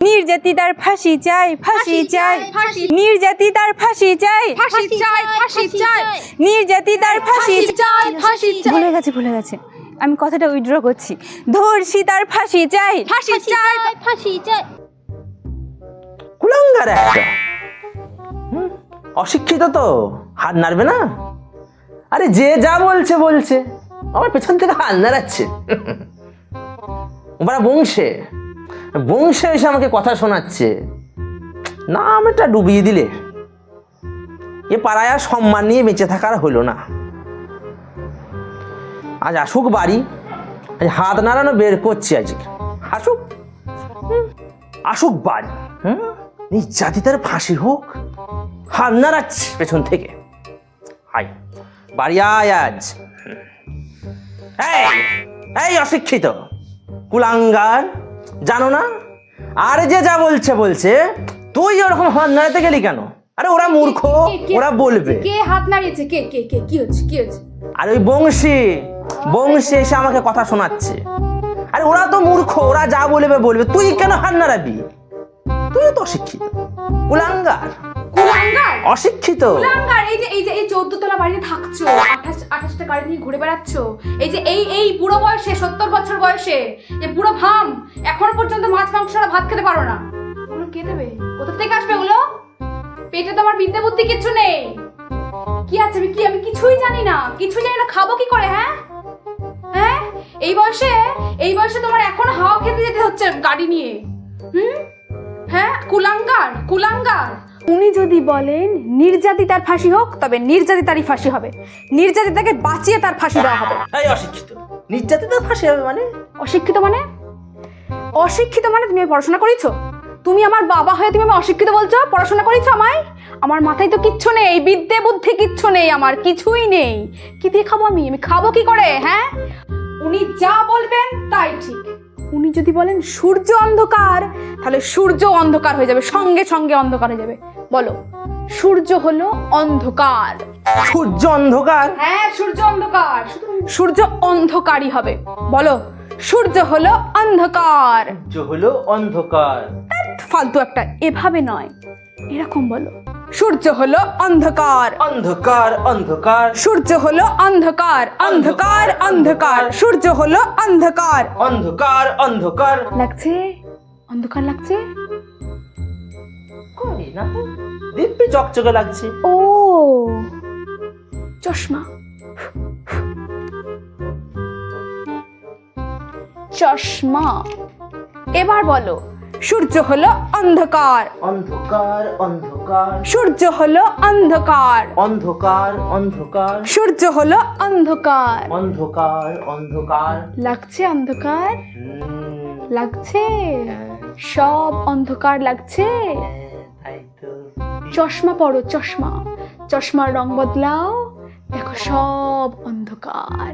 নির্যাতিতার ফাঁসি চাই, ফাঁসি চাই, নির্যাতিতার ফাঁসি চাই, ফাঁসি চাই, ফাঁসি চাই, নির্যাতিতার ফাঁসি চাই, ফাঁসি চাই। ভুলে গেছে আমি কথাটা উইথড্র করছি। ধর্ষিতার ফাঁসি চাই, ফাঁসি চাই, ফাঁসি চাই। কুলাঙ্গার একটা অশিক্ষিত তো হাত নাড়বে না। আরে যে যা বলছে বলছে, আমার পেছন থেকে হাত নাড়াচ্ছে। ওরা বংশে বংশে এসে আমাকে কথা শোনাচ্ছে, নামটা ডুবিয়ে দিলে এ পাড়ায় আর সম্মান নিয়ে বেঁচে থাকার হলো না। আজ আসুক বাড়ি, আজ হাত নাড়ানো বের করছি। আজকে আসুক, আসুক বাড়ি। নির্যাতিতার ফাঁসি হোক, হাত নাড়াচ্ছি পেছন থেকে। হাই বাড়ি আয় আজ। এই অশিক্ষিত কুলাঙ্গার, জানো না? আরে যে যা বলছে বলছে, তুই ওরকম হাত নাড়াতে গেলি কেন? আরে ওরা মূর্খ, ওরা বলবে। কে হাত নাড়িয়েছে? কে কে কে কি হচ্ছে, কি হচ্ছে? আর ওই বংশী এসে আমাকে কথা শোনাচ্ছে। আরে ওরা তো মূর্খ, ওরা যা বলবে বলবে, তুই কেন হাত নাড়াবি? তুই তো অশিক্ষিত কুলাঙ্গার, কুলাঙ্গার, অশিক্ষিত কুলাঙ্গার। এই 14 তলা বাড়িতে থাকছো, 28টা গাড়ি নিয়ে ঘুরে বেড়াচ্ছ। এই বুড়ো বয়সে, 70 বছর বয়সে, যে বুড়ো ভাম, এখনো পর্যন্ত মাছ মাংস ছাড়া ভাত খেতে পারো না। ওগুলো কে দেবে? কোথা থেকে আসবে ওগুলো? পেটে তো আমার বিদ্যে বুদ্ধি কিছু নেই। কি আছে? আমি কিছুই জানি না, খাবো কি করে? হ্যাঁ এই বয়সে তোমার এখনো হাওয়া খেতে যেতে হচ্ছে গাড়ি নিয়ে। হ্যাঁ কুলাঙ্গার। উনি যদি বলেন নির্যাতিতার ফাঁসি হোক, তবে নির্যাতিতারই ফাঁসি হবে। নির্যাতিতাকে বাঁচিয়ে তার ফাঁসি দেওয়া হবে। এই অশিক্ষিত নির্যাতিতার ফাঁসি হবে মানে? অশিক্ষিত মানে তুমি পড়াশোনা করেছো? তুমি আমার বাবা হয়ে তুমি আমায় অশিক্ষিত বলছো? পড়াশোনা করেছো আমায়? আমার মাথায় তো কিচ্ছু নেই, বিদ্যে বুদ্ধি কিচ্ছু নেই, আমার কিছুই নেই। কি দিয়ে খাবো আমি খাবো কি করে? উনি যা বলবেন তাই ঠিক। উনি যদি বলেন সূর্য অন্ধকার, তাহলে সূর্য অন্ধকার হয়ে যাবে, সঙ্গে সঙ্গে অন্ধকার হয়ে যাবে। বলো, সূর্য হলো অন্ধকার। সূর্য অন্ধকার? হ্যাঁ সূর্য অন্ধকার, সূর্য অন্ধকারই হবে। বলো, সূর্য হলো অন্ধকার। সূর্য হলো অন্ধকার। ফালতু একটা, এভাবে নয়, এরকম বলো, সূর্য হলো অন্ধকার। অন্ধকার অন্ধকার, সূর্য হলো অন্ধকার, অন্ধকার অন্ধকার, সূর্য হলো অন্ধকার। অন্ধকার অন্ধকার লাগছে? অন্ধকার লাগছে? কই না তো, দিব্যি চকচকে লাগছে। ও চশমা, চশমা। এবার বলো, সূর্য হলো অন্ধকার। অন্ধকার অন্ধকার, সূর্য হলো অন্ধকার। অন্ধকার অন্ধকার, সূর্য হলো অন্ধকার। অন্ধকার অন্ধকার। লাগছে অন্ধকার? লাগছে? সব অন্ধকার লাগছে? তাই তো। চশমা পরো, চশমা, চশমার রং বদলাও, দেখো সব অন্ধকার।